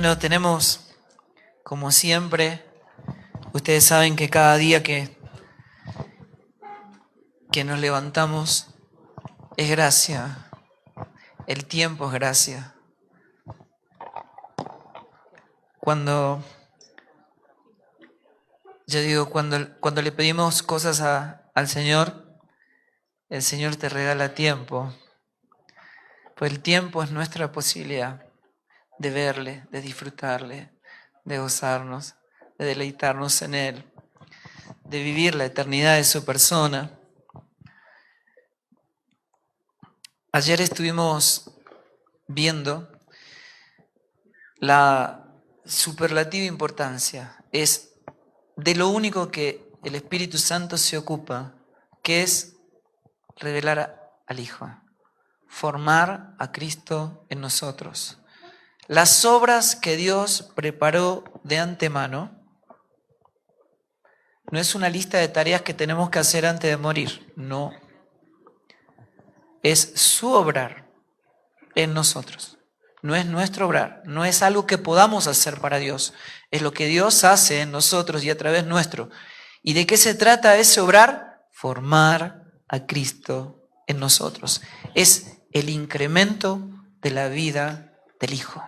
Bueno, tenemos, como siempre, ustedes saben que cada día que nos levantamos es gracia, el tiempo es gracia. Cuando le pedimos cosas al Señor, el Señor te regala tiempo, pues el tiempo es nuestra posibilidad de verle, de disfrutarle, de gozarnos, de deleitarnos en Él, de vivir la eternidad de su persona. Ayer estuvimos viendo la superlativa importancia, es de lo único que el Espíritu Santo se ocupa, que es revelar al Hijo, formar a Cristo en nosotros. Las obras que Dios preparó de antemano no es una lista de tareas que tenemos que hacer antes de morir, no. Es su obrar en nosotros. No es nuestro obrar, no es algo que podamos hacer para Dios. Es lo que Dios hace en nosotros y a través nuestro. ¿Y de qué se trata ese obrar? Formar a Cristo en nosotros. Es el incremento de la vida del Hijo.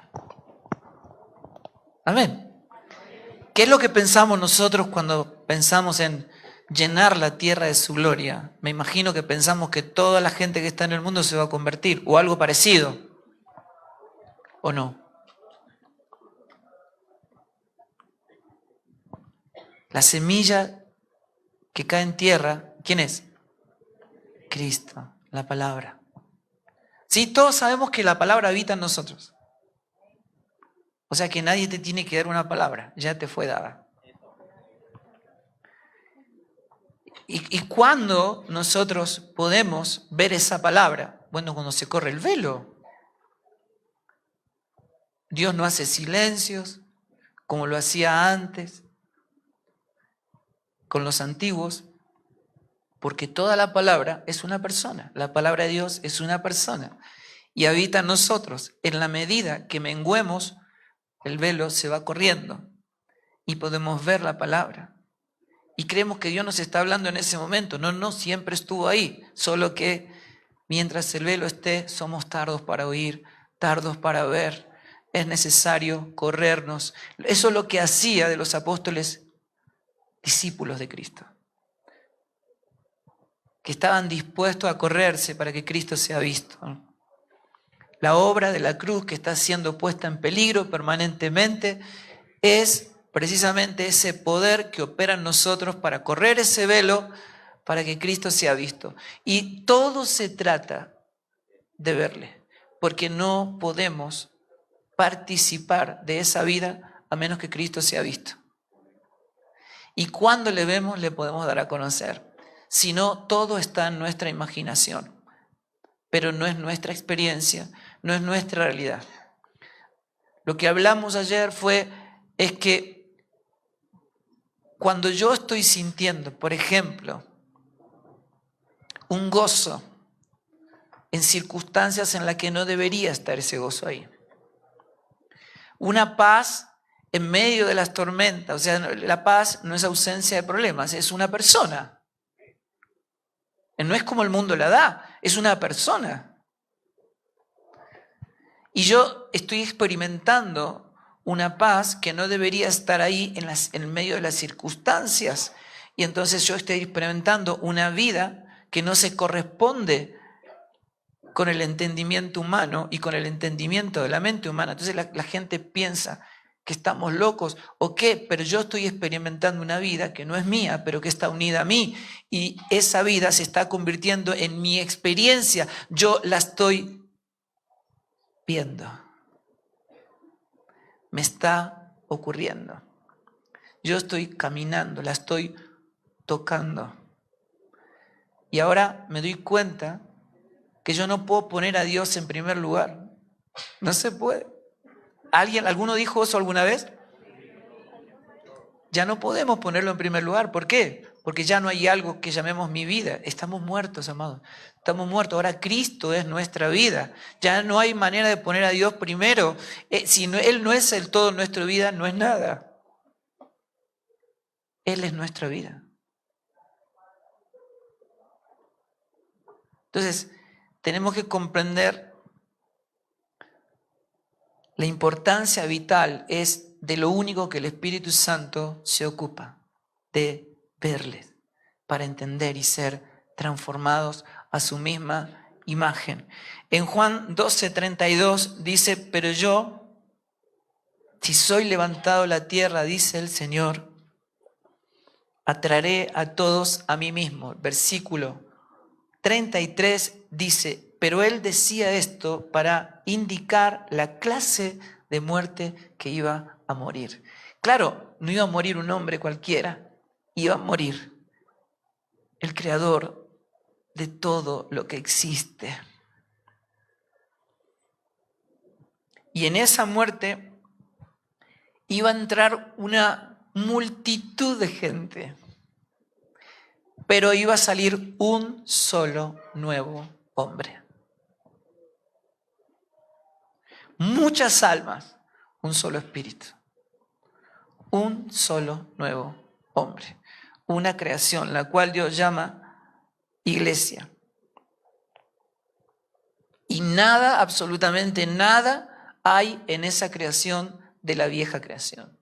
Amén. ¿Qué es lo que pensamos nosotros cuando pensamos en llenar la tierra de su gloria? Me imagino que pensamos que toda la gente que está en el mundo se va a convertir, o algo parecido, ¿o no? La semilla que cae en tierra, ¿quién es? Cristo, la palabra. Sí, todos sabemos que la palabra habita en nosotros. O sea que nadie te tiene que dar una palabra, ya te fue dada. ¿Y cuándo nosotros podemos ver esa palabra? Bueno, cuando se corre el velo. Dios no hace silencios como lo hacía antes con los antiguos, porque toda la palabra es una persona. La palabra de Dios es una persona y habita en nosotros. En la medida que menguemos, el velo se va corriendo y podemos ver la palabra. Y creemos que Dios nos está hablando en ese momento. No, siempre estuvo ahí. Solo que mientras el velo esté, somos tardos para oír, tardos para ver. Es necesario corrernos. Eso es lo que hacía de los apóstoles discípulos de Cristo. Que estaban dispuestos a correrse para que Cristo sea visto. La obra de la cruz que está siendo puesta en peligro permanentemente es precisamente ese poder que opera en nosotros para correr ese velo para que Cristo sea visto. Y todo se trata de verle, porque no podemos participar de esa vida a menos que Cristo sea visto. Y cuando le vemos, le podemos dar a conocer. Si no, todo está en nuestra imaginación, pero no es nuestra experiencia, no es nuestra realidad. Lo que hablamos ayer es que cuando yo estoy sintiendo, por ejemplo, un gozo en circunstancias en las que no debería estar ese gozo ahí, una paz en medio de las tormentas, o sea, la paz no es ausencia de problemas, es una persona. No es como el mundo la da, es una persona. Y yo estoy experimentando una paz que no debería estar ahí en el medio de las circunstancias. Y entonces yo estoy experimentando una vida que no se corresponde con el entendimiento humano y con el entendimiento de la mente humana. Entonces la gente piensa que estamos locos o qué, pero yo estoy experimentando una vida que no es mía, pero que está unida a mí. Y esa vida se está convirtiendo en mi experiencia. Yo la estoy viendo. Me está ocurriendo. Yo estoy caminando, la estoy tocando. Y ahora me doy cuenta que yo no puedo poner a Dios en primer lugar. No se puede. ¿Alguno dijo eso alguna vez? Ya no podemos ponerlo en primer lugar. ¿Por qué? Porque ya no hay algo que llamemos mi vida. Estamos muertos, amados. Estamos muertos. Ahora Cristo es nuestra vida. Ya no hay manera de poner a Dios primero. Si Él no es el todo en nuestra vida, no es nada. Él es nuestra vida. Entonces, tenemos que comprender la importancia vital es de lo único que el Espíritu Santo se ocupa, de verles, para entender y ser transformados a su misma imagen. En Juan 12:32 dice, pero yo, si soy levantado de la tierra, dice el Señor, atraeré a todos a mí mismo. Versículo 33 dice, pero él decía esto para indicar la clase de muerte que iba a morir. Claro, no iba a morir un hombre cualquiera, iba a morir el creador de todo lo que existe. Y en esa muerte iba a entrar una multitud de gente, pero iba a salir un solo nuevo hombre. Muchas almas, un solo espíritu, un solo nuevo hombre, una creación, la cual Dios llama iglesia. Y nada, absolutamente nada, hay en esa creación de la vieja creación.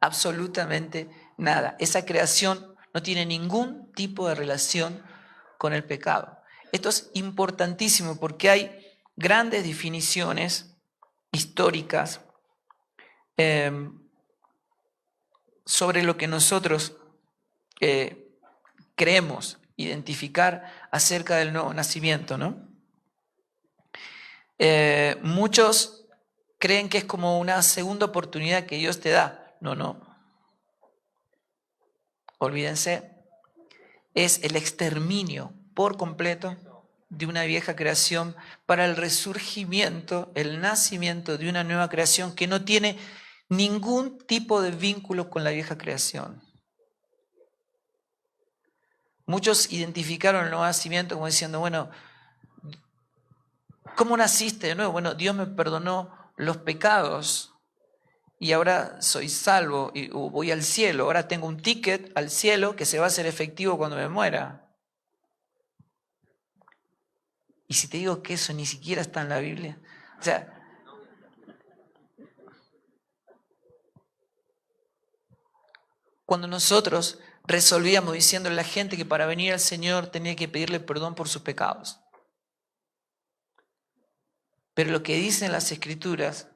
Absolutamente nada. Esa creación no tiene ningún tipo de relación con el pecado. Esto es importantísimo porque hay grandes definiciones históricas sobre lo que nosotros creemos identificar acerca del nuevo nacimiento, ¿no? Muchos creen que es como una segunda oportunidad que Dios te da. No. Olvídense. Es el exterminio por completo de una vieja creación para el resurgimiento, el nacimiento de una nueva creación que no tiene ningún tipo de vínculo con la vieja creación. Muchos identificaron el nuevo nacimiento como diciendo, bueno, ¿cómo naciste de nuevo? Bueno, Dios me perdonó los pecados y ahora soy salvo y voy al cielo. Ahora tengo un ticket al cielo que se va a hacer efectivo cuando me muera. Y si te digo que eso ni siquiera está en la Biblia, o sea, cuando nosotros resolvíamos diciéndole a la gente que para venir al Señor tenía que pedirle perdón por sus pecados. Pero lo que dicen las Escrituras,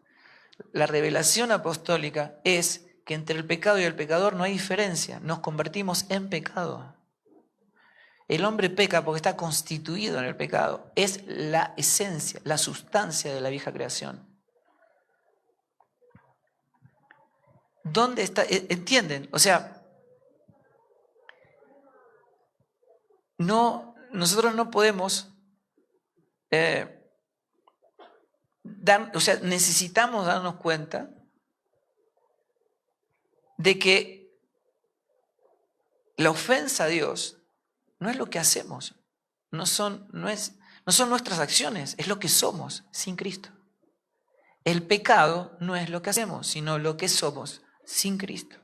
la revelación apostólica es que entre el pecado y el pecador no hay diferencia, nos convertimos en pecado. El hombre peca porque está constituido en el pecado. Es la esencia, la sustancia de la vieja creación. ¿Dónde está? ¿Entienden? O sea, nosotros no podemos necesitamos darnos cuenta de que la ofensa a Dios no es lo que hacemos, no son nuestras acciones, es lo que somos sin Cristo. El pecado no es lo que hacemos, sino lo que somos sin Cristo.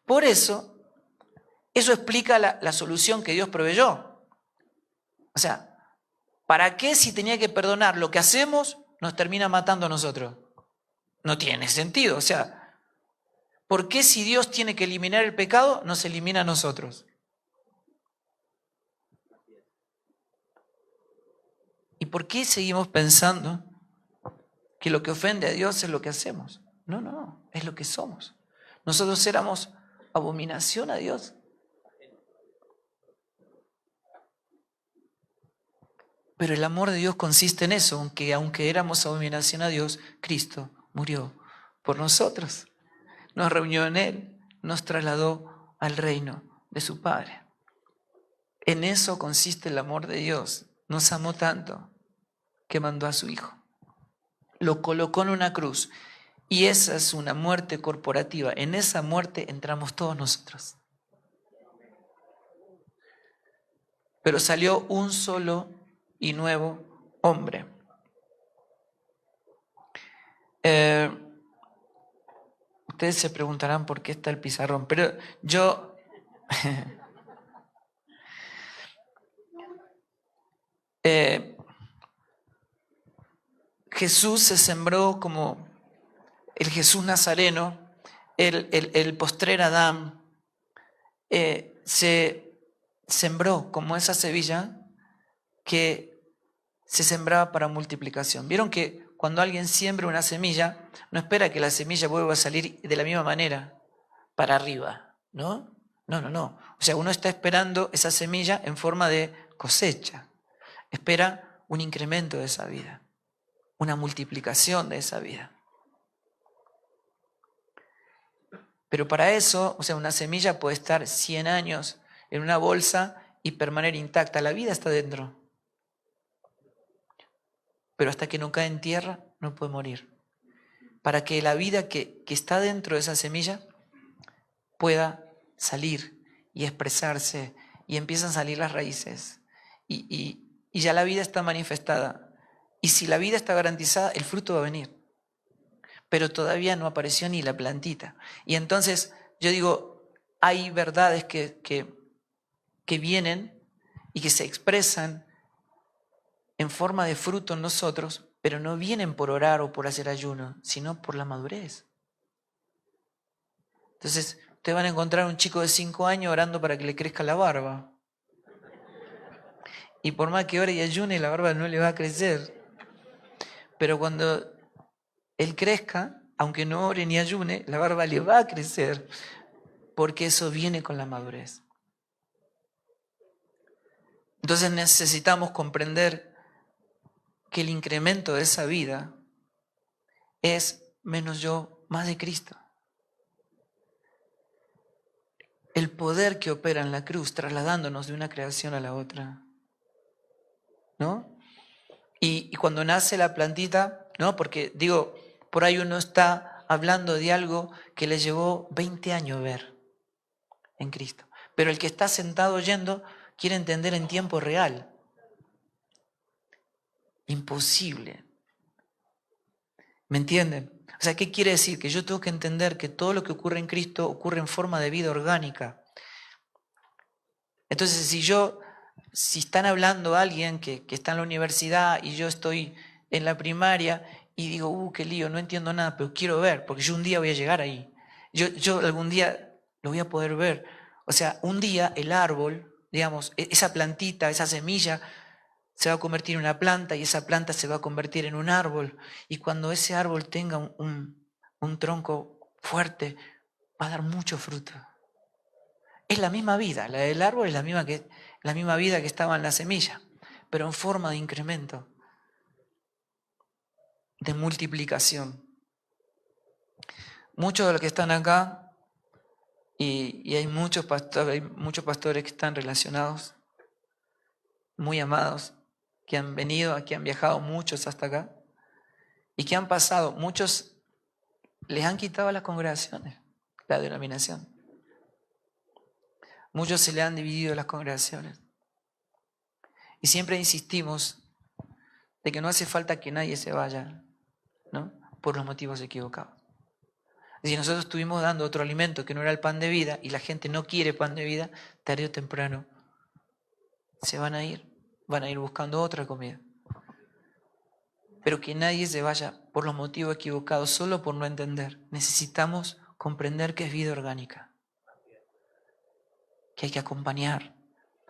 Por eso explica la solución que Dios proveyó. O sea, ¿para qué si tenía que perdonar lo que hacemos nos termina matando a nosotros? No tiene sentido. O sea, ¿por qué si Dios tiene que eliminar el pecado nos elimina a nosotros? ¿Y por qué seguimos pensando que lo que ofende a Dios es lo que hacemos? No, es lo que somos. Nosotros éramos abominación a Dios. Pero el amor de Dios consiste en eso, aunque éramos abominación a Dios, Cristo murió por nosotros. Nos reunió en Él, nos trasladó al reino de su Padre. En eso consiste el amor de Dios. Nos amó tanto que mandó a su Hijo. Lo colocó en una cruz Y esa es una muerte corporativa. En esa muerte entramos todos nosotros. Pero salió un solo y nuevo hombre. Ustedes se preguntarán por qué está el pizarrón, pero yo... Jesús se sembró como el Jesús nazareno, el postrer Adán, se sembró como esa semilla que se sembraba para multiplicación. Vieron que cuando alguien siembra una semilla, no espera que la semilla vuelva a salir de la misma manera, para arriba, ¿no? No. O sea, uno está esperando esa semilla en forma de cosecha. Espera un incremento de esa vida, una multiplicación de esa vida. Pero para eso, o sea, una semilla puede estar 100 años en una bolsa y permanecer intacta. La vida está dentro. Pero hasta que no cae en tierra, no puede morir. Para que la vida que está dentro de esa semilla pueda salir y expresarse, y empiezan a salir las raíces. Y ya la vida está manifestada. Y si la vida está garantizada, el fruto va a venir. Pero todavía no apareció ni la plantita. Y entonces yo digo, hay verdades que vienen y que se expresan en forma de fruto en nosotros, pero no vienen por orar o por hacer ayuno, sino por la madurez. Entonces, ustedes van a encontrar un chico de 5 años orando para que le crezca la barba. Y por más que ore y ayune, la barba no le va a crecer. Pero cuando él crezca, aunque no ore ni ayune, la barba le va a crecer, porque eso viene con la madurez. Entonces necesitamos comprender que el incremento de esa vida es menos yo, más de Cristo. El poder que opera en la cruz, trasladándonos de una creación a la otra, ¿no? Y cuando nace la plantita, ¿no? Porque digo, por ahí uno está hablando de algo que le llevó 20 años ver en Cristo. Pero el que está sentado oyendo quiere entender en tiempo real. Imposible. ¿Me entienden? O sea, ¿qué quiere decir? Que yo tengo que entender que todo lo que ocurre en Cristo ocurre en forma de vida orgánica. Entonces, si están hablando a alguien que está en la universidad y yo estoy en la primaria y digo, qué lío, no entiendo nada, pero quiero ver, porque yo un día voy a llegar ahí. Yo algún día lo voy a poder ver. O sea, un día el árbol, digamos, esa plantita, esa semilla, se va a convertir en una planta y esa planta se va a convertir en un árbol. Y cuando ese árbol tenga un tronco fuerte, va a dar mucho fruto. Es la misma vida, la del árbol es la misma vida que estaba en la semilla, pero en forma de incremento, de multiplicación. Muchos de los que están acá, y hay muchos pastores que están relacionados, muy amados, que han venido, que han viajado muchos hasta acá, y que han pasado, muchos les han quitado las congregaciones, la denominación. Muchos se le han dividido las congregaciones. Y siempre insistimos de que no hace falta que nadie se vaya, ¿no? Por los motivos equivocados. Si nosotros estuvimos dando otro alimento que no era el pan de vida y la gente no quiere pan de vida, tarde o temprano se van a ir buscando otra comida. Pero que nadie se vaya por los motivos equivocados solo por no entender. Necesitamos comprender que es vida orgánica, que hay que acompañar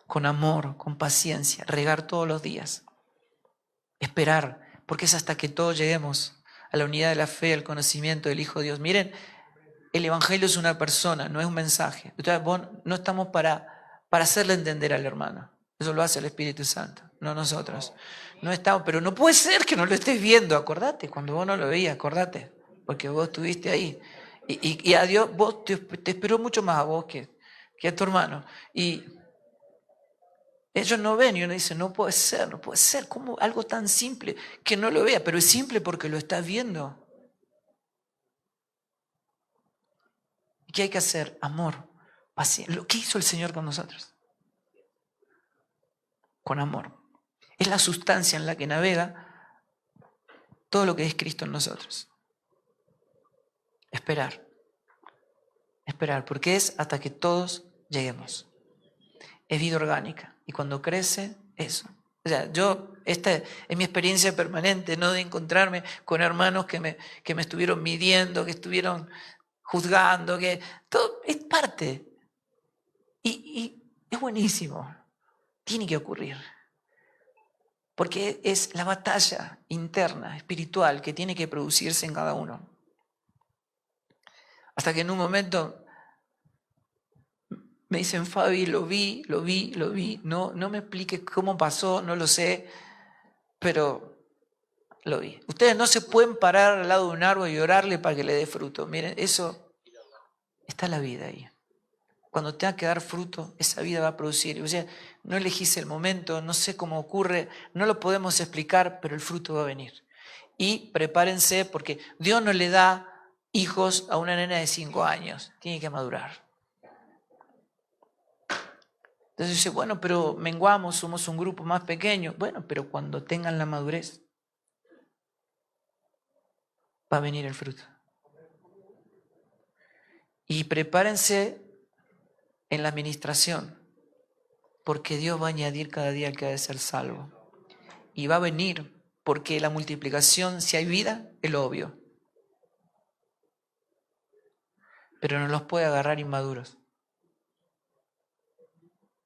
con amor, con paciencia, regar todos los días, esperar, porque es hasta que todos lleguemos a la unidad de la fe, al conocimiento del Hijo de Dios. Miren, el Evangelio es una persona, no es un mensaje. Entonces, no estamos para hacerle entender al hermano. Eso lo hace el Espíritu Santo, no nosotros. No estamos, pero no puede ser que no lo estés viendo. Acordate, cuando vos no lo veías, acordate, porque vos estuviste ahí. Y a Dios, vos te esperó mucho más a vos que a tu hermano. Y ellos no ven y uno dice, no puede ser, ¿cómo algo tan simple que no lo vea? Pero es simple porque lo estás viendo. ¿Qué hay que hacer? Amor, paciencia. ¿Qué hizo el Señor con nosotros? Con amor. Es la sustancia en la que navega todo lo que es Cristo en nosotros. Esperar. Esperar, porque es hasta que todos lleguemos. Es vida orgánica. Y cuando crece, eso. O sea, esta es mi experiencia permanente, ¿no? De encontrarme con hermanos que me estuvieron midiendo, que estuvieron juzgando, que todo es parte. Y es buenísimo. Tiene que ocurrir. Porque es la batalla interna, espiritual, que tiene que producirse en cada uno. Hasta que en un momento me dicen, Fabi, lo vi. No me expliques cómo pasó, no lo sé, pero lo vi. Ustedes no se pueden parar al lado de un árbol y orarle para que le dé fruto. Miren, eso está la vida ahí. Cuando tenga que dar fruto, esa vida va a producir. O sea, no elegís el momento, no sé cómo ocurre, no lo podemos explicar, pero el fruto va a venir. Y prepárense porque Dios no le da hijos a una nena de 5 años. Tiene que madurar. Entonces dice, bueno, pero menguamos, somos un grupo más pequeño. Bueno, pero cuando tengan la madurez, va a venir el fruto. Y prepárense en la administración, porque Dios va a añadir cada día al que ha de ser salvo. Y va a venir, porque la multiplicación, si hay vida, es lo obvio. Pero no los puede agarrar inmaduros.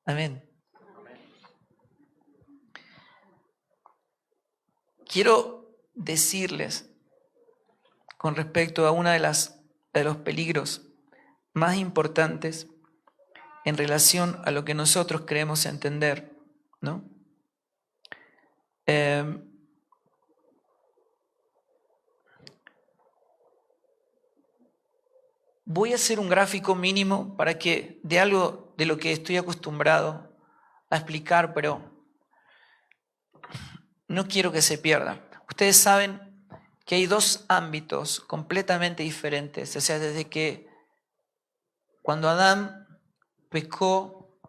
Amén. Quiero decirles, con respecto a uno de los peligros más importantes en relación a lo que nosotros creemos entender, ¿no? Voy a hacer un gráfico mínimo para que de algo de lo que estoy acostumbrado a explicar, pero no quiero que se pierda. Ustedes saben que hay 2 ámbitos completamente diferentes. O sea, desde que cuando Adán pecó,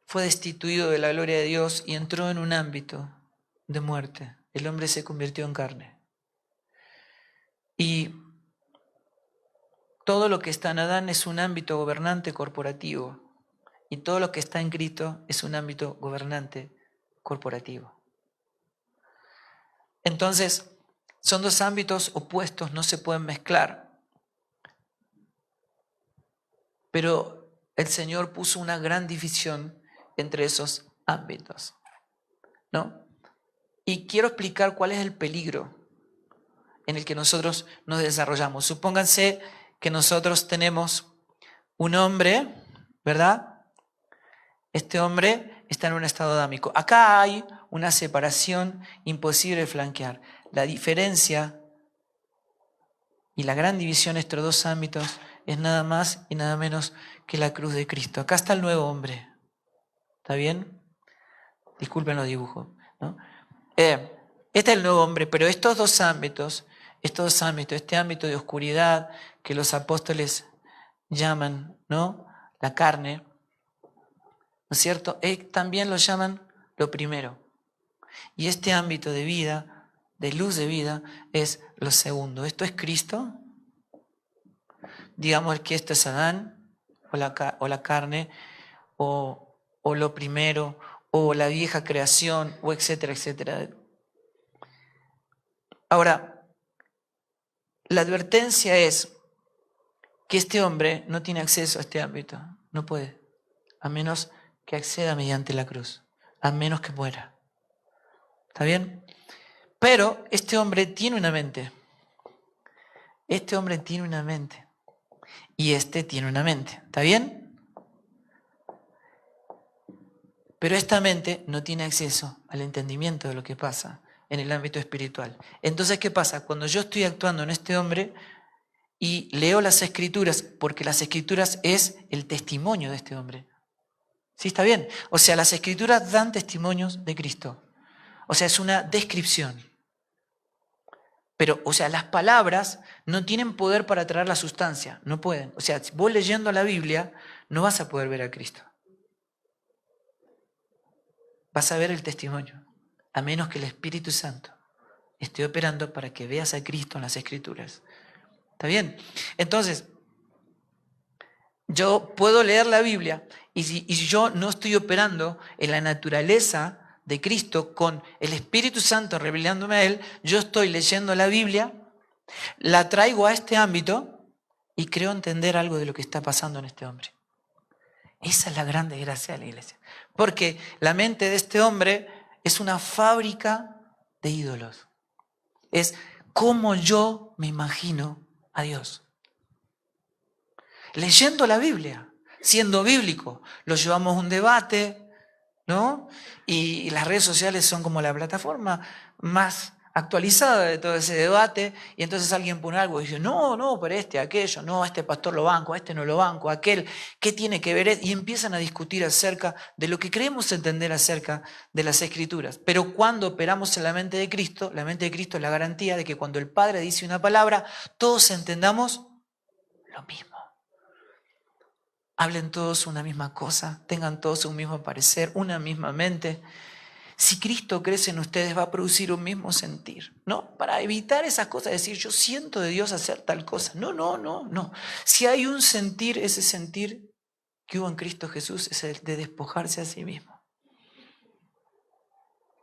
fue destituido de la gloria de Dios y entró en un ámbito de muerte. El hombre se convirtió en carne. Y todo lo que está en Adán es un ámbito gobernante corporativo. Y todo lo que está en Cristo es un ámbito gobernante corporativo. Entonces, son 2 ámbitos opuestos, no se pueden mezclar. Pero el Señor puso una gran división entre esos ámbitos, ¿no? Y quiero explicar cuál es el peligro en el que nosotros nos desarrollamos. Supónganse que nosotros tenemos un hombre, ¿verdad? Este hombre está en un estado adámico. Acá hay una separación imposible de flanquear. La diferencia y la gran división entre estos 2 ámbitos es nada más y nada menos que la cruz de Cristo. Acá está el nuevo hombre. ¿Está bien? Disculpen los dibujos, ¿no? Este es el nuevo hombre, pero estos dos ámbitos, este ámbito de oscuridad que los apóstoles llaman, ¿no? La carne, ¿no es cierto? También lo llaman lo primero. Y este ámbito de vida, de luz de vida, es lo segundo. Esto es Cristo. Digamos que esto es Adán, o la carne, o lo primero, o la vieja creación, o etcétera, etcétera. Ahora, la advertencia es que este hombre no tiene acceso a este ámbito, no puede, a menos que acceda mediante la cruz, a menos que muera. ¿Está bien? Pero este hombre tiene una mente. Este hombre tiene una mente. Y este tiene una mente. ¿Está bien? Pero esta mente no tiene acceso al entendimiento de lo que pasa en el ámbito espiritual. Entonces, ¿qué pasa? Cuando yo estoy actuando en este hombre y leo las Escrituras, porque las Escrituras es el testimonio de este hombre. ¿Sí está bien? O sea, las Escrituras dan testimonios de Cristo. O sea, es una descripción. Pero, o sea, las palabras no tienen poder para traer la sustancia, no pueden. O sea, vos leyendo la Biblia no vas a poder ver a Cristo. Vas a ver el testimonio, a menos que el Espíritu Santo esté operando para que veas a Cristo en las Escrituras. ¿Está bien? Entonces, yo puedo leer la Biblia y si yo no estoy operando en la naturaleza de Cristo con el Espíritu Santo revelándome a Él, yo estoy leyendo la Biblia, la traigo a este ámbito y creo entender algo de lo que está pasando en este hombre. Esa es la gran desgracia de la iglesia. Porque la mente de este hombre es una fábrica de ídolos. Es como yo me imagino a Dios. Leyendo la Biblia, siendo bíblico, lo llevamos a un debate, ¿no? Y las redes sociales son como la plataforma más actualizada de todo ese debate, y entonces alguien pone algo y dice, no, pero aquello, no, a este pastor lo banco, a este no lo banco, aquel, ¿qué tiene que ver? Y empiezan a discutir acerca de lo que creemos entender acerca de las Escrituras. Pero cuando operamos en la mente de Cristo es la garantía de que cuando el Padre dice una palabra, todos entendamos lo mismo. Hablen todos una misma cosa, tengan todos un mismo parecer, una misma mente. Si Cristo crece en ustedes va a producir un mismo sentir, ¿no? Para evitar esas cosas, decir yo siento de Dios hacer tal cosa. No. Si hay un sentir, ese sentir que hubo en Cristo Jesús es el de despojarse a sí mismo.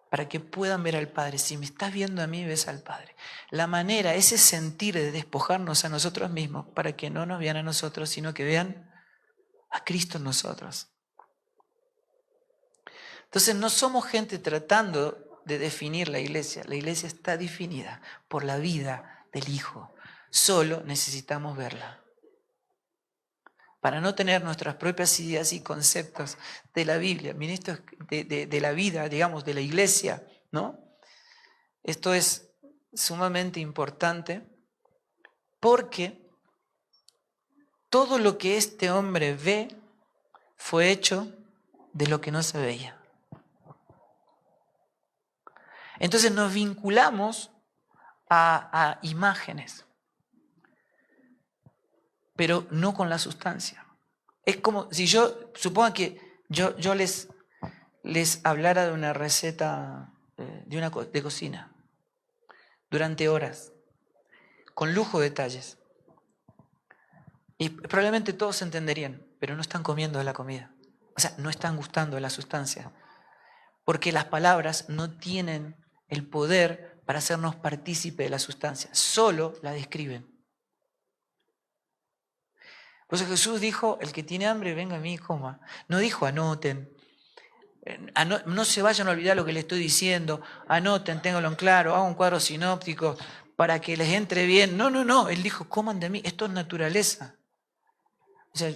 Para que puedan ver al Padre. Si me estás viendo a mí, ves al Padre. La manera, ese sentir de despojarnos a nosotros mismos, para que no nos vean a nosotros, sino que vean a Cristo en nosotros. Entonces no somos gente tratando de definir la iglesia está definida por la vida del Hijo. Solo necesitamos verla. Para no tener nuestras propias ideas y conceptos de la Biblia, ministros de la vida, digamos, de la iglesia, ¿no? Esto es sumamente importante porque todo lo que este hombre ve fue hecho de lo que no se veía. Entonces nos vinculamos a imágenes, pero no con la sustancia. Es como si supongo que yo les hablara de una receta de cocina durante horas, con lujo de detalles. Y probablemente todos entenderían, pero no están comiendo de la comida. O sea, no están gustando de la sustancia. Porque las palabras no tienen el poder para hacernos partícipe de la sustancia, solo la describen. Por eso Jesús dijo, el que tiene hambre venga a mí y coma. No dijo anoten, no se vayan a olvidar lo que les estoy diciendo, anoten, ténganlo en claro, hagan un cuadro sinóptico para que les entre bien. No, Él dijo, coman de mí, esto es naturaleza. O sea,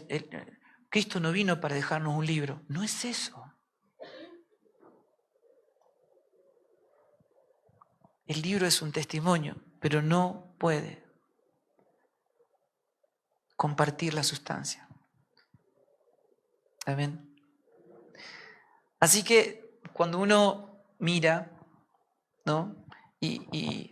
Cristo no vino para dejarnos un libro, no es eso. El libro es un testimonio, pero no puede compartir la sustancia. Amén. Así que cuando uno mira, ¿no? Y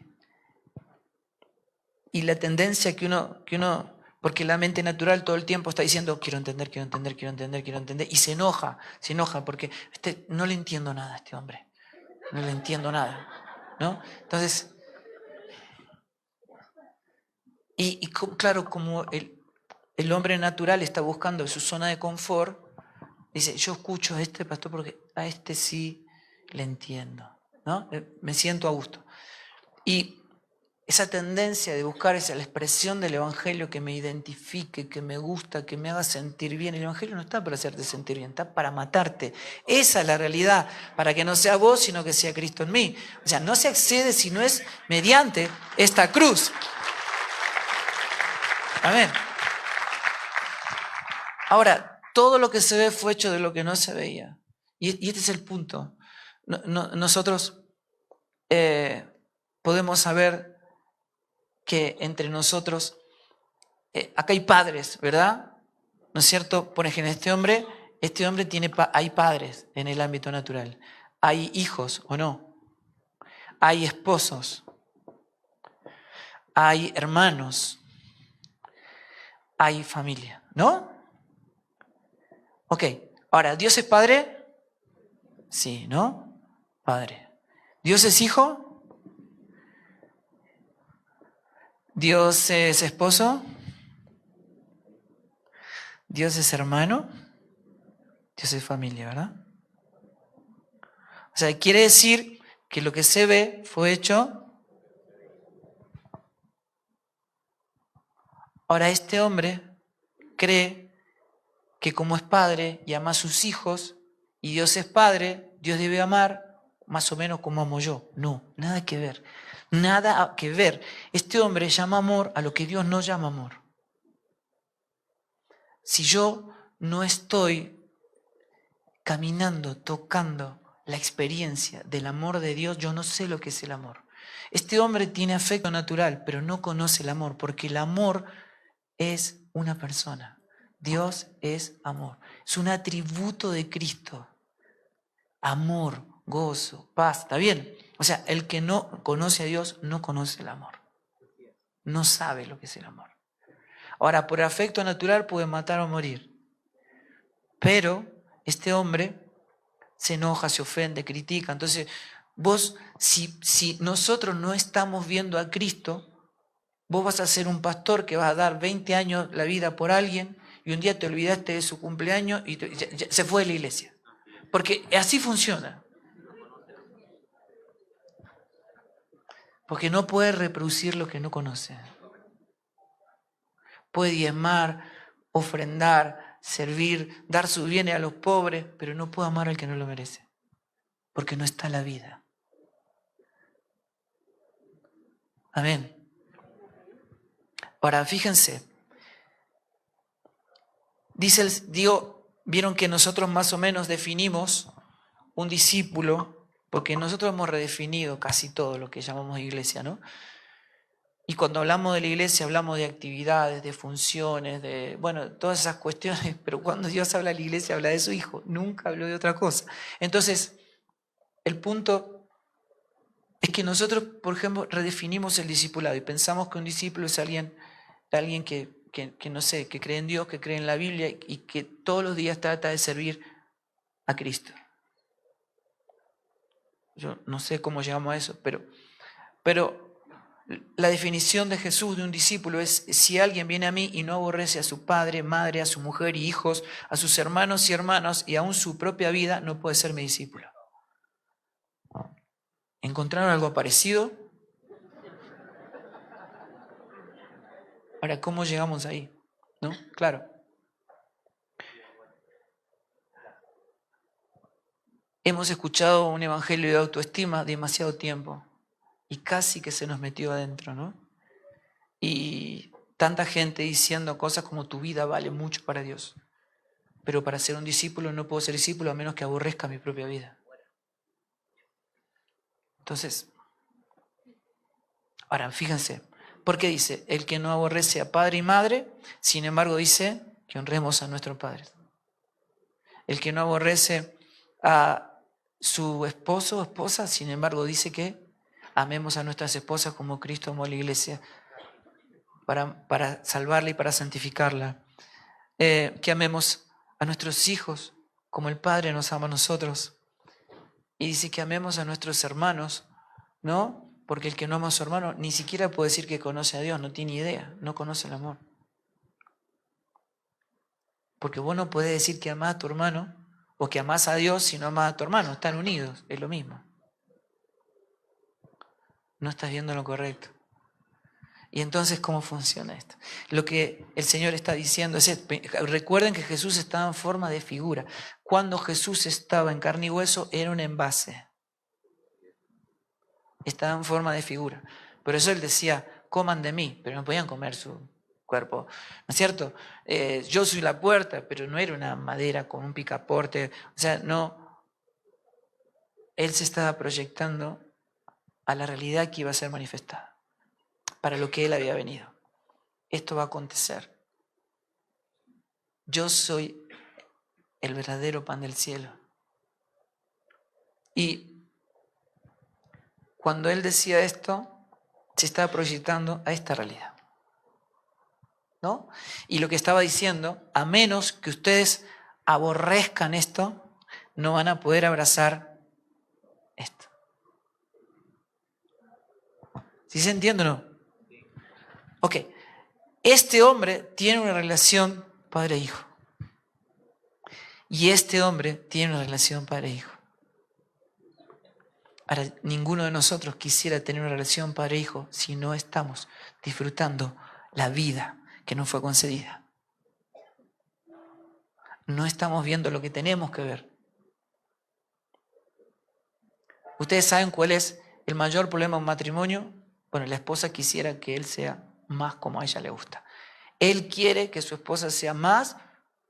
la tendencia que uno, porque la mente natural todo el tiempo está diciendo, quiero entender, y se enoja porque no le entiendo nada a este hombre, no le entiendo nada, ¿no? Entonces, claro, como el hombre natural está buscando su zona de confort, dice, yo escucho a este pastor porque a este sí le entiendo, ¿no? Me siento a gusto. Y esa tendencia de buscar la expresión del Evangelio que me identifique, que me gusta, que me haga sentir bien. El Evangelio no está para hacerte sentir bien, está para matarte. Esa es la realidad, para que no sea vos, sino que sea Cristo en mí. O sea, no se accede si no es mediante esta cruz. Amén. Ahora, todo lo que se ve fue hecho de lo que no se veía. Y este es el punto. Nosotros podemos saber que entre nosotros, acá hay padres, ¿verdad? ¿No es cierto? Por ejemplo, este hombre hay padres en el ámbito natural. Hay hijos, ¿o no? Hay esposos. hay hermanos, hay familia, ¿no? Ok, ahora, ¿Dios es padre? Sí, ¿no? Padre. ¿Dios es hijo? ¿Dios es esposo? ¿Dios es hermano? Dios es familia, ¿verdad? O sea, quiere decir que lo que se ve fue hecho. Ahora, este hombre cree que como es padre y ama a sus hijos, y Dios es padre, Dios debe amar más o menos como amo yo. No, nada que ver. Nada que ver. Este hombre llama amor a lo que Dios no llama amor. Si yo no estoy caminando, tocando la experiencia del amor de Dios, yo no sé lo que es el amor. Este hombre tiene afecto natural, pero no conoce el amor, porque el amor es una persona. Dios es amor. Es un atributo de Cristo. Amor, gozo, paz. ¿Está bien? O sea, el que no conoce a Dios no conoce el amor. No sabe lo que es el amor. Ahora, por afecto natural puede matar o morir. Pero este hombre se enoja, se ofende, critica. Entonces, vos, si nosotros no estamos viendo a Cristo, vos vas a ser un pastor que vas a dar 20 años la vida por alguien y un día te olvidaste de su cumpleaños y se fue de la iglesia. Porque así funciona. Porque no puede reproducir lo que no conoce. Puede diezmar, ofrendar, servir, dar sus bienes a los pobres, pero no puede amar al que no lo merece. Porque no está la vida. Amén. Ahora, fíjense. Vieron que nosotros más o menos definimos un discípulo, porque nosotros hemos redefinido casi todo lo que llamamos iglesia, ¿no? Y cuando hablamos de la iglesia hablamos de actividades, de funciones, de, bueno, todas esas cuestiones, pero cuando Dios habla de la iglesia habla de su Hijo, nunca habló de otra cosa. Entonces, el punto es que nosotros, por ejemplo, redefinimos el discipulado y pensamos que un discípulo es alguien que no sé, que cree en Dios, que cree en la Biblia y que todos los días trata de servir a Cristo. Yo no sé cómo llegamos a eso, pero la definición de Jesús de un discípulo es: si alguien viene a mí y no aborrece a su padre, madre, a su mujer y hijos, a sus hermanos y hermanas y aún su propia vida, no puede ser mi discípulo. ¿Encontraron algo parecido? Ahora, ¿cómo llegamos ahí? ¿No? Claro. Hemos escuchado un evangelio de autoestima demasiado tiempo y casi que se nos metió adentro, ¿no? Y tanta gente diciendo cosas como tu vida vale mucho para Dios. Pero para ser un discípulo no puedo ser discípulo a menos que aborrezca mi propia vida. Entonces, ahora fíjense, ¿por qué dice? El que no aborrece a padre y madre, sin embargo dice que honremos a nuestros padres. El que no aborrece a su esposo o esposa, sin embargo dice que amemos a nuestras esposas como Cristo amó a la iglesia para salvarla y para santificarla. Que amemos a nuestros hijos como el Padre nos ama a nosotros. Y dice que amemos a nuestros hermanos, ¿no? Porque el que no ama a su hermano ni siquiera puede decir que conoce a Dios, no tiene idea, no conoce el amor. Porque vos no podés decir que amás a tu hermano o que amás a Dios si no amás a tu hermano, están unidos, es lo mismo. No estás viendo lo correcto. Y entonces, ¿cómo funciona esto? Lo que el Señor está diciendo es, recuerden que Jesús estaba en forma de figura. Cuando Jesús estaba en carne y hueso, era un envase. Estaba en forma de figura. Por eso Él decía, coman de mí, pero no podían comer su cuerpo. ¿No es cierto? Yo soy la puerta, pero no era una madera con un picaporte. O sea, no. Él se estaba proyectando a la realidad que iba a ser manifestada, para lo que Él había venido. Esto va a acontecer. Yo soy el verdadero pan del cielo. Y cuando Él decía esto, se estaba proyectando a esta realidad, ¿no? Y lo que estaba diciendo, a menos que ustedes aborrezcan esto, no van a poder abrazar esto. ¿Sí se entiende o no? Ok, este hombre tiene una relación padre-hijo. Y este hombre tiene una relación padre-hijo. Ahora, ninguno de nosotros quisiera tener una relación padre-hijo si no estamos disfrutando la vida que nos fue concedida. No estamos viendo lo que tenemos que ver. ¿Ustedes saben cuál es el mayor problema de un matrimonio? Bueno, la esposa quisiera que él sea más como a ella le gusta. Él quiere que su esposa sea más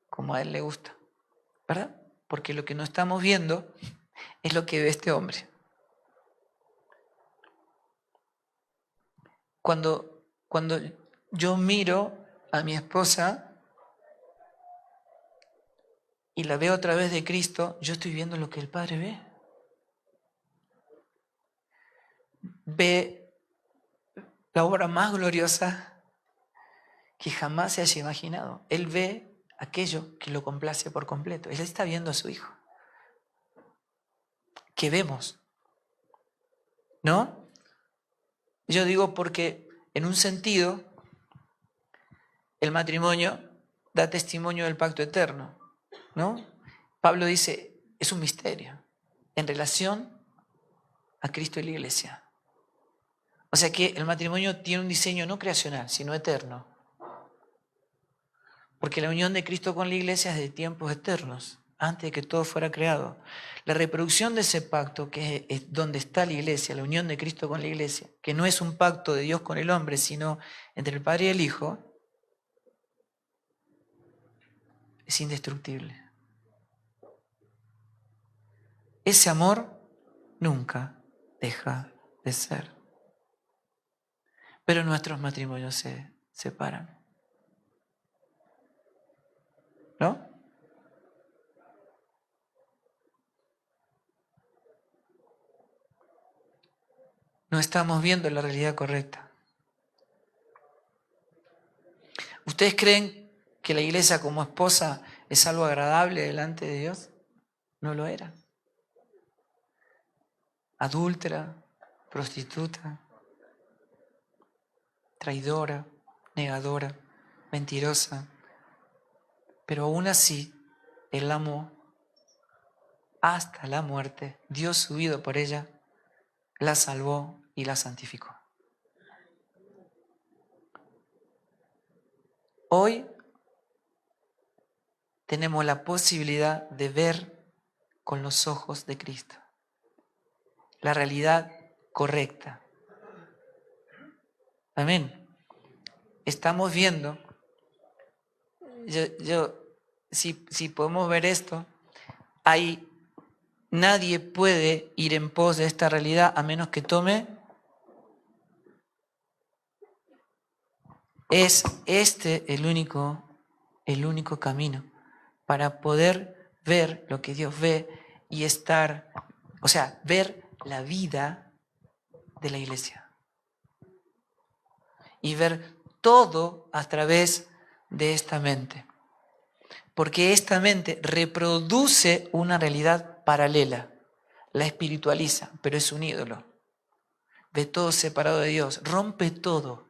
como a él le gusta, ¿verdad? Porque lo que no estamos viendo es lo que ve este hombre. Cuando yo miro a mi esposa y la veo a través de Cristo, yo estoy viendo lo que el Padre ve. Ve la obra más gloriosa que jamás se haya imaginado. Él ve aquello que lo complace por completo. Él está viendo a su Hijo. ¿Qué vemos? ¿No? Yo digo porque en un sentido el matrimonio da testimonio del pacto eterno, ¿no? Pablo dice, es un misterio en relación a Cristo y la Iglesia. O sea que el matrimonio tiene un diseño no creacional, sino eterno. Porque la unión de Cristo con la Iglesia es de tiempos eternos, antes de que todo fuera creado. La reproducción de ese pacto, que es donde está la Iglesia, la unión de Cristo con la Iglesia, que no es un pacto de Dios con el hombre, sino entre el Padre y el Hijo, es indestructible. Ese amor nunca deja de ser. Pero nuestros matrimonios se separan. ¿No? No estamos viendo la realidad correcta. ¿Ustedes creen que la iglesia como esposa es algo agradable delante de Dios? No lo era. Adúltera, prostituta, traidora, negadora, mentirosa. Pero aún así, Él la amó hasta la muerte, dio su vida por ella, la salvó y la santificó. Hoy tenemos la posibilidad de ver con los ojos de Cristo la realidad correcta. Amén. Estamos viendo, si podemos ver esto, nadie puede ir en pos de esta realidad a menos que tome. Es este el único camino para poder ver lo que Dios ve y estar, o sea, ver la vida de la iglesia. Y ver todo a través de esta mente. Porque esta mente reproduce una realidad paralela, la espiritualiza, pero es un ídolo. Ve todo separado de Dios, rompe todo.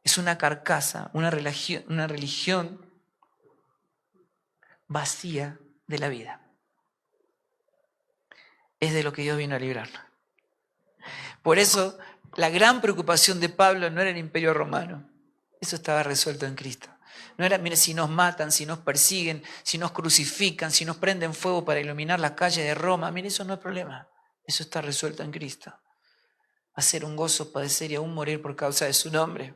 Es una carcasa, una religión vacía de la vida. Es de lo que Dios vino a librarnos. Por eso, la gran preocupación de Pablo no era el imperio romano. Eso estaba resuelto en Cristo. No era, mire, si nos matan, si nos persiguen, si nos crucifican, si nos prenden fuego para iluminar las calles de Roma. Mire, eso no es problema. Eso está resuelto en Cristo. Va a ser un gozo padecer y aún morir por causa de su nombre.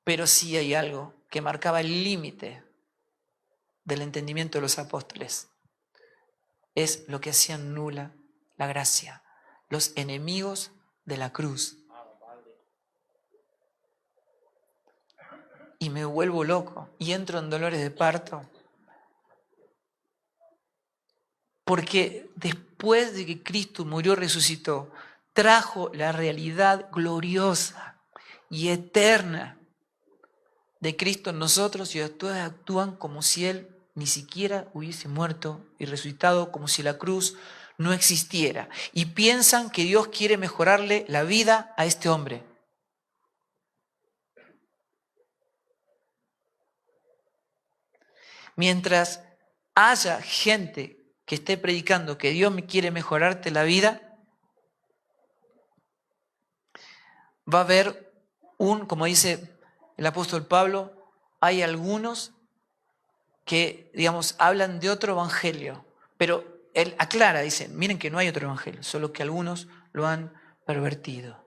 Pero sí hay algo que marcaba el límite del entendimiento de los apóstoles. Es lo que hacían nula la gracia. Los enemigos de la cruz. Y me vuelvo loco y entro en dolores de parto. Porque después de que Cristo murió, resucitó, trajo la realidad gloriosa y eterna de Cristo en nosotros, y ustedes actúan como si Él ni siquiera hubiese muerto y resucitado, como si la cruz no existiera. Y piensan que Dios quiere mejorarle la vida a este hombre. Mientras haya gente que esté predicando que Dios me quiere mejorarte la vida, va a haber como dice el apóstol Pablo, hay algunos que, digamos, hablan de otro evangelio, pero él aclara, dice, miren que no hay otro evangelio, solo que algunos lo han pervertido.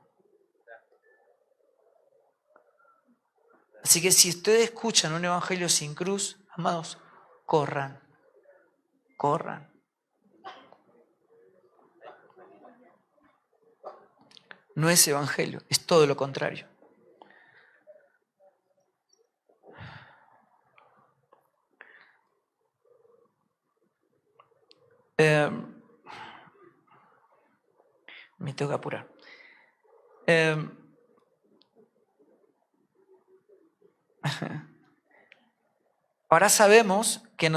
Así que si ustedes escuchan un evangelio sin cruz, amados, corran. No es evangelio, es todo lo contrario. Me tengo que apurar. Ahora sabemos que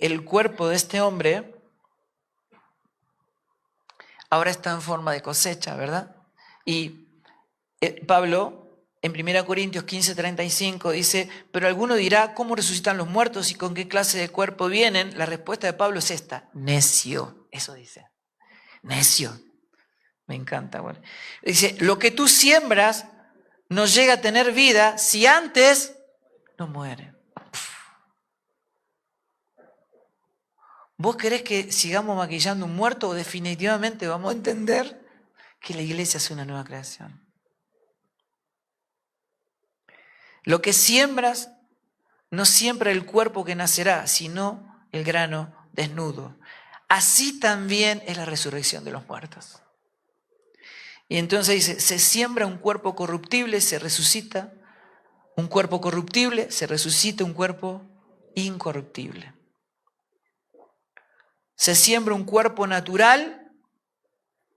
el cuerpo de este hombre ahora está en forma de cosecha, ¿verdad? Y Pablo, en 1 Corintios 15:35, dice, pero alguno dirá, ¿cómo resucitan los muertos y con qué clase de cuerpo vienen? La respuesta de Pablo es esta, necio, eso dice, necio. Me encanta. Bueno. Dice, lo que tú siembras no llega a tener vida si antes no muere. ¿Vos querés que sigamos maquillando un muerto o definitivamente vamos a entender que la iglesia es una nueva creación? Lo que siembras no siembra el cuerpo que nacerá, sino el grano desnudo. Así también es la resurrección de los muertos. Y entonces dice, se siembra un cuerpo corruptible, se resucita un cuerpo corruptible, se resucita un cuerpo incorruptible. Se siembra un cuerpo natural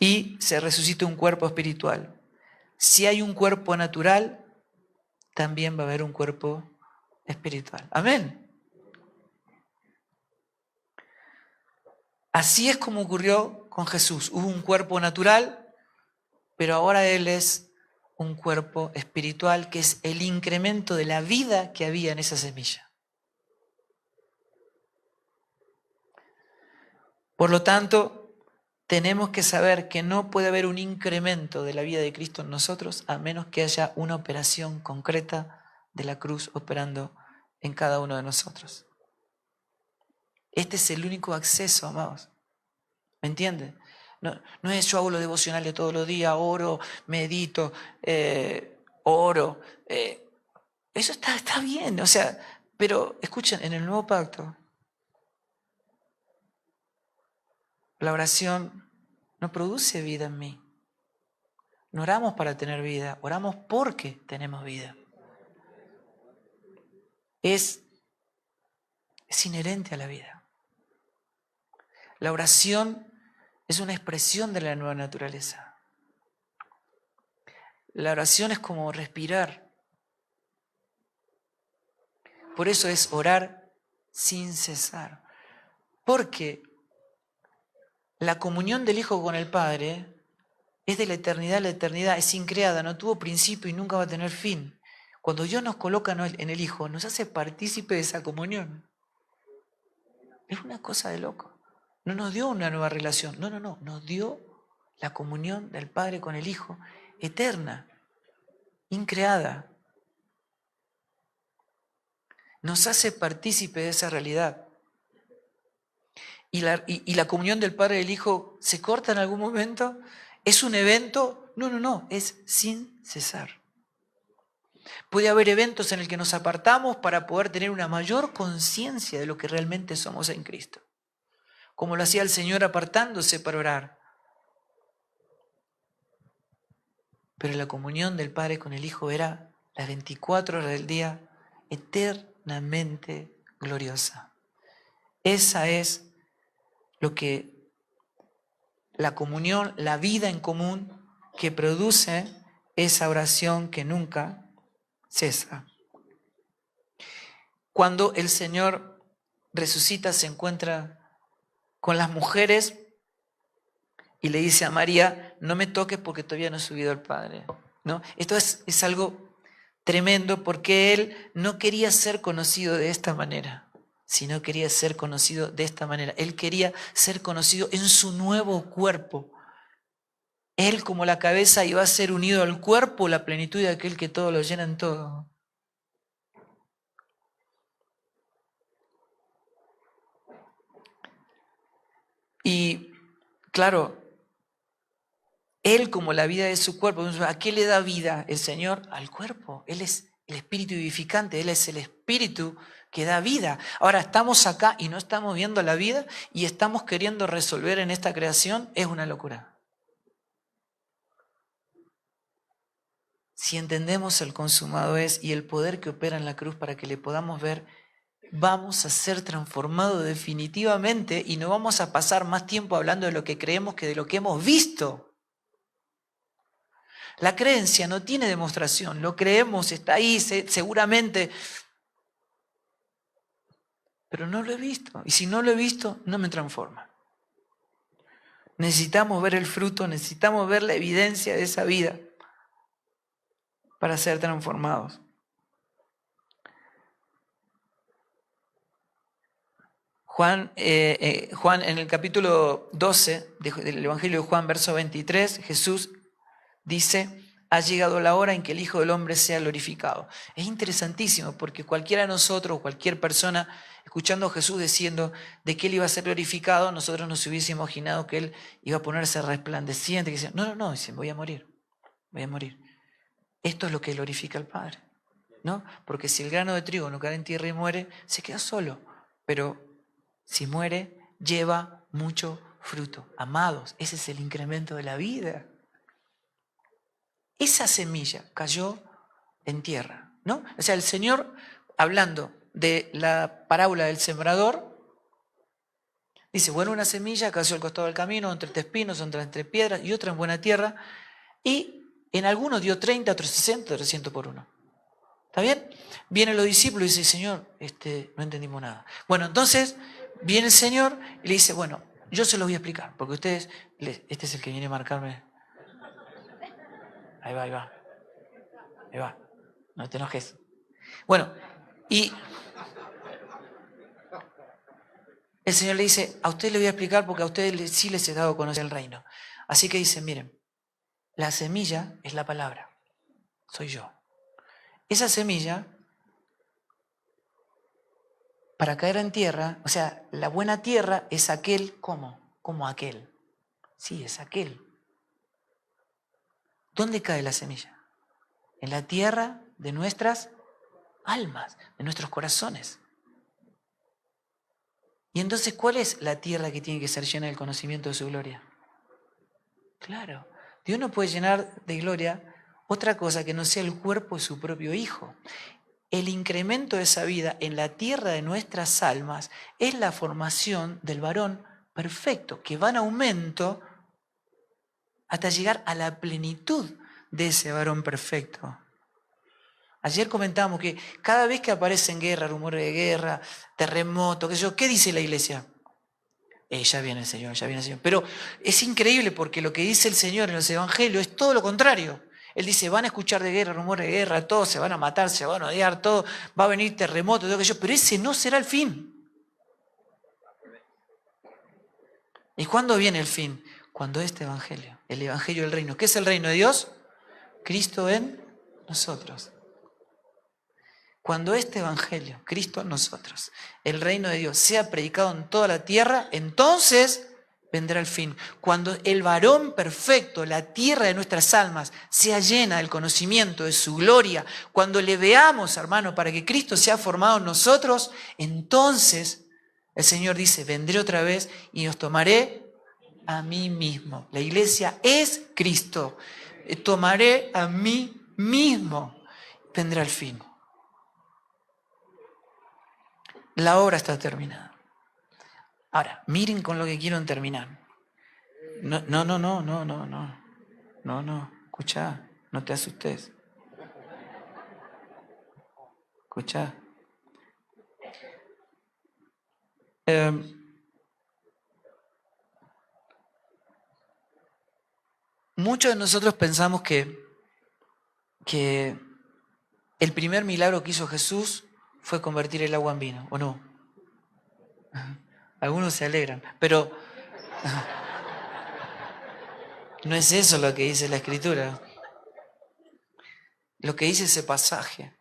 y se resucita un cuerpo espiritual. Si hay un cuerpo natural, también va a haber un cuerpo espiritual. Amén. Así es como ocurrió con Jesús. Hubo un cuerpo natural, pero ahora Él es un cuerpo espiritual, que es el incremento de la vida que había en esa semilla. Por lo tanto, tenemos que saber que no puede haber un incremento de la vida de Cristo en nosotros a menos que haya una operación concreta de la cruz operando en cada uno de nosotros. Este es el único acceso, amados. ¿Me entienden? No es yo hago lo devocional de todos los días, oro, medito, oro. Eso está bien, o sea, pero escuchen, en el nuevo pacto, la oración no produce vida en mí. No oramos para tener vida, oramos porque tenemos vida. Es inherente a la vida. La oración es una expresión de la nueva naturaleza. La oración es como respirar. Por eso es orar sin cesar. Porque la comunión del Hijo con el Padre es de la eternidad a la eternidad, es increada, no tuvo principio y nunca va a tener fin. Cuando Dios nos coloca en el Hijo, nos hace partícipe de esa comunión. Es una cosa de loco. No nos dio una nueva relación, no, nos dio la comunión del Padre con el Hijo, eterna, increada. Nos hace partícipe de esa realidad. ¿Y la comunión del Padre y del Hijo se corta en algún momento? ¿Es un evento? No, es sin cesar. Puede haber eventos en el que nos apartamos para poder tener una mayor conciencia de lo que realmente somos en Cristo. Como lo hacía el Señor apartándose para orar. Pero la comunión del Padre con el Hijo era las 24 horas del día, eternamente gloriosa. Esa es lo que la comunión, la vida en común que produce esa oración que nunca cesa. Cuando el Señor resucita, se encuentra con las mujeres y le dice a María, no me toques porque todavía no he subido al Padre, ¿no? Esto es algo tremendo porque él no quería ser conocido de esta manera, sino quería ser conocido de esta manera. Él quería ser conocido en su nuevo cuerpo. Él como la cabeza iba a ser unido al cuerpo, la plenitud de aquel que todo lo llena en todo. Y claro, Él como la vida de su cuerpo, ¿a qué le da vida el Señor? Al cuerpo. Él es el espíritu vivificante, Él es el espíritu que da vida. Ahora estamos acá y no estamos viendo la vida y estamos queriendo resolver en esta creación, es una locura. Si entendemos el consumado es y el poder que opera en la cruz para que le podamos ver, vamos a ser transformados definitivamente y no vamos a pasar más tiempo hablando de lo que creemos que de lo que hemos visto. La creencia no tiene demostración, lo creemos, está ahí seguramente, pero no lo he visto. Y si no lo he visto, no me transforma. Necesitamos ver el fruto, necesitamos ver la evidencia de esa vida para ser transformados. Juan en el capítulo 12 del Evangelio de Juan, verso 23, Jesús dice, ha llegado la hora en que el Hijo del Hombre sea glorificado. Es interesantísimo porque cualquiera de nosotros, cualquier persona, escuchando a Jesús diciendo de que Él iba a ser glorificado, nosotros nos hubiésemos imaginado que Él iba a ponerse resplandeciente, que decía, no, dice, voy a morir. Esto es lo que glorifica al Padre, ¿no? Porque si el grano de trigo no cae en tierra y muere, se queda solo, pero si muere, lleva mucho fruto. Amados, ese es el incremento de la vida. Esa semilla cayó en tierra, ¿no? O sea, el Señor, hablando de la parábola del sembrador, dice, bueno, una semilla cayó al costado del camino, entre espinos, entre piedras, y otra en buena tierra, y en algunos dio 30, otros 60, otros 100 por uno. ¿Está bien? Vienen los discípulos y dicen, Señor, no entendimos nada. Bueno, entonces viene el Señor y le dice, bueno, yo se los voy a explicar, porque ustedes, este es el que viene a marcarme. Ahí va, no te enojes. Bueno, y el Señor le dice, a ustedes les voy a explicar porque a ustedes sí les he dado a conocer el reino. Así que dicen, miren, la semilla es la palabra, soy yo. Esa semilla, para caer en tierra, o sea, la buena tierra es aquel, como aquel. Sí, es aquel. ¿Dónde cae la semilla? En la tierra de nuestras almas, de nuestros corazones. Y entonces, ¿cuál es la tierra que tiene que ser llena del conocimiento de su gloria? Claro, Dios no puede llenar de gloria otra cosa que no sea el cuerpo de su propio Hijo. El incremento de esa vida en la tierra de nuestras almas es la formación del varón perfecto, que va en aumento hasta llegar a la plenitud de ese varón perfecto. Ayer comentábamos que cada vez que aparecen guerra, rumores de guerra, terremotos, ¿qué dice la iglesia? Ya viene el Señor, ya viene el Señor. Pero es increíble porque lo que dice el Señor en los evangelios es todo lo contrario. Él dice, van a escuchar de guerra, rumores de guerra, todos se van a matar, se van a odiar, todo, va a venir terremoto, todo aquello, pero ese no será el fin. ¿Y cuándo viene el fin? Cuando este evangelio, el evangelio del reino. ¿Qué es el reino de Dios? Cristo en nosotros. Cuando este evangelio, Cristo en nosotros, el reino de Dios, sea predicado en toda la tierra, entonces vendrá el fin. Cuando el varón perfecto, la tierra de nuestras almas, sea llena del conocimiento de su gloria, cuando le veamos, hermano, para que Cristo sea formado en nosotros, entonces el Señor dice, vendré otra vez y os tomaré a mí mismo. La iglesia es Cristo. Tomaré a mí mismo. Vendrá el fin. La obra está terminada. Ahora, miren con lo que quiero terminar. No, no, no, no, no, no, no. No, no. Escuchá, no te asustes. Escuchá. Muchos de nosotros pensamos que el primer milagro que hizo Jesús fue convertir el agua en vino, ¿o no? Algunos se alegran, pero no es eso lo que dice la Escritura. Lo que dice ese pasaje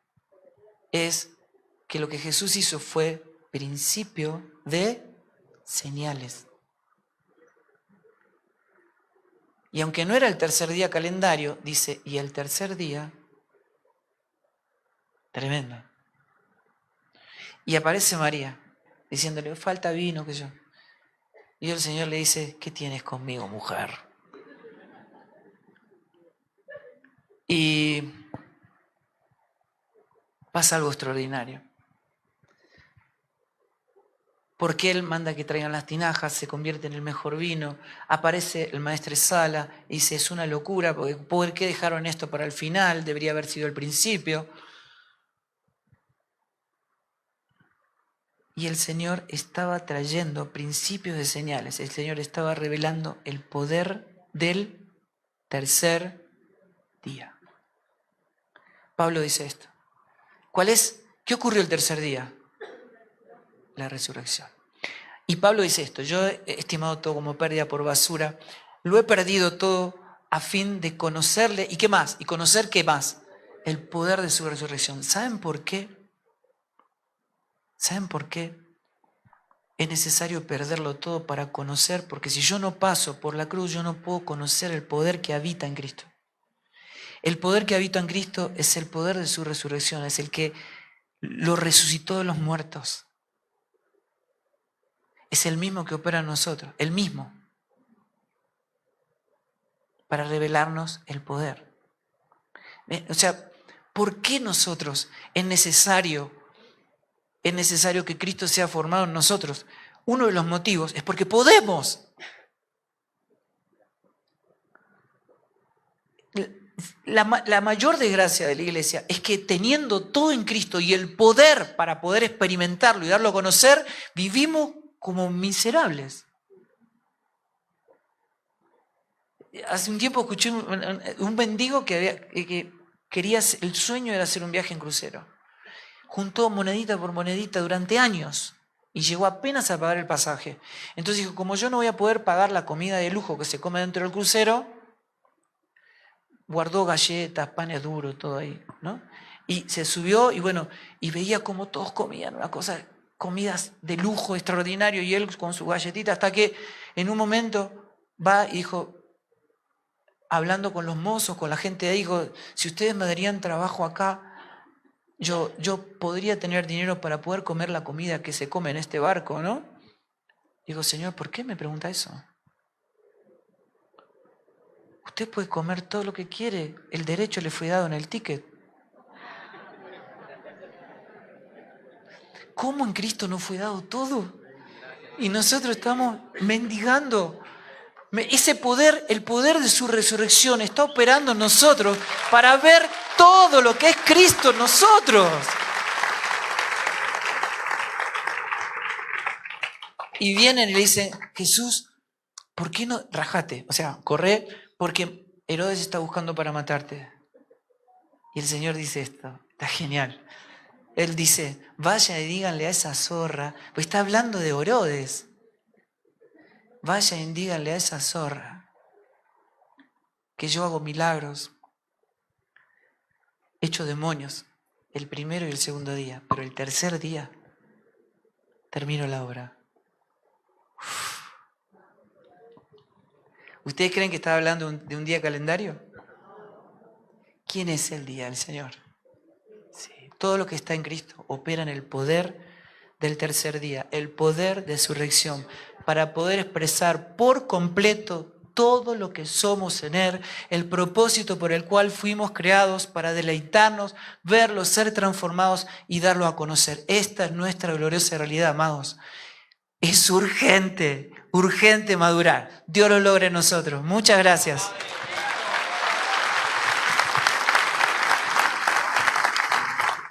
es que lo que Jesús hizo fue principio de señales. Y aunque no era el tercer día calendario, dice, y el tercer día, tremendo. Y aparece María, diciéndole, falta vino, que yo. Y el Señor le dice, ¿qué tienes conmigo, mujer? Y pasa algo extraordinario. Porque Él manda que traigan las tinajas, se convierte en el mejor vino, aparece el maestresala y dice, es una locura, porque ¿por qué dejaron esto para el final? Debería haber sido el principio. Y el Señor estaba trayendo principios de señales, el Señor estaba revelando el poder del tercer día. Pablo dice esto. ¿Qué ocurrió el tercer día? La resurrección. Y Pablo dice esto, yo he estimado todo como pérdida por basura, lo he perdido todo a fin de conocerle, ¿y qué más? ¿Y conocer qué más? El poder de su resurrección. ¿Saben por qué? ¿Saben por qué? Es necesario perderlo todo para conocer, porque si yo no paso por la cruz, yo no puedo conocer el poder que habita en Cristo. El poder que habita en Cristo es el poder de su resurrección, es el que lo resucitó de los muertos. Es el mismo que opera en nosotros, el mismo, para revelarnos el poder. O sea, ¿por qué nosotros es necesario que Cristo sea formado en nosotros? Uno de los motivos es porque podemos. La mayor desgracia de la iglesia es que teniendo todo en Cristo y el poder para poder experimentarlo y darlo a conocer, vivimos como miserables. Hace un tiempo escuché un mendigo que quería, el sueño era hacer un viaje en crucero. Juntó monedita por monedita durante años y llegó apenas a pagar el pasaje. Entonces dijo, como yo no voy a poder pagar la comida de lujo que se come dentro del crucero, guardó galletas, panes duros, todo ahí, ¿no? Y se subió y veía como todos comían una cosa, comidas de lujo extraordinario y él con su galletita, hasta que en un momento va y dijo, hablando con los mozos, con la gente de ahí, dijo, si ustedes me darían trabajo acá, yo podría tener dinero para poder comer la comida que se come en este barco, ¿no? Digo, Señor, ¿por qué me pregunta eso? Usted puede comer todo lo que quiere, el derecho le fue dado en el ticket. ¿Cómo en Cristo no fue dado todo? Y nosotros estamos mendigando. Ese poder, el poder de su resurrección está operando en nosotros para ver todo lo que es Cristo en nosotros. Y vienen y le dicen, Jesús, ¿por qué no rajate? O sea, corre porque Herodes está buscando para matarte. Y el Señor dice esto, está genial. Él dice, vaya y díganle a esa zorra, pues está hablando de Herodes. Vaya y díganle a esa zorra que yo hago milagros, echo demonios, el primero y el segundo día, pero el tercer día termino la obra. ¿Ustedes creen que está hablando de un día calendario? ¿Quién es el día del Señor? Sí, todo lo que está en Cristo opera en el poder del tercer día, el poder de su resurrección, para poder expresar por completo todo lo que somos en Él, el propósito por el cual fuimos creados para deleitarnos, verlo, ser transformados y darlo a conocer. Esta es nuestra gloriosa realidad, amados. Es urgente, urgente madurar. Dios lo logra en nosotros. Muchas gracias.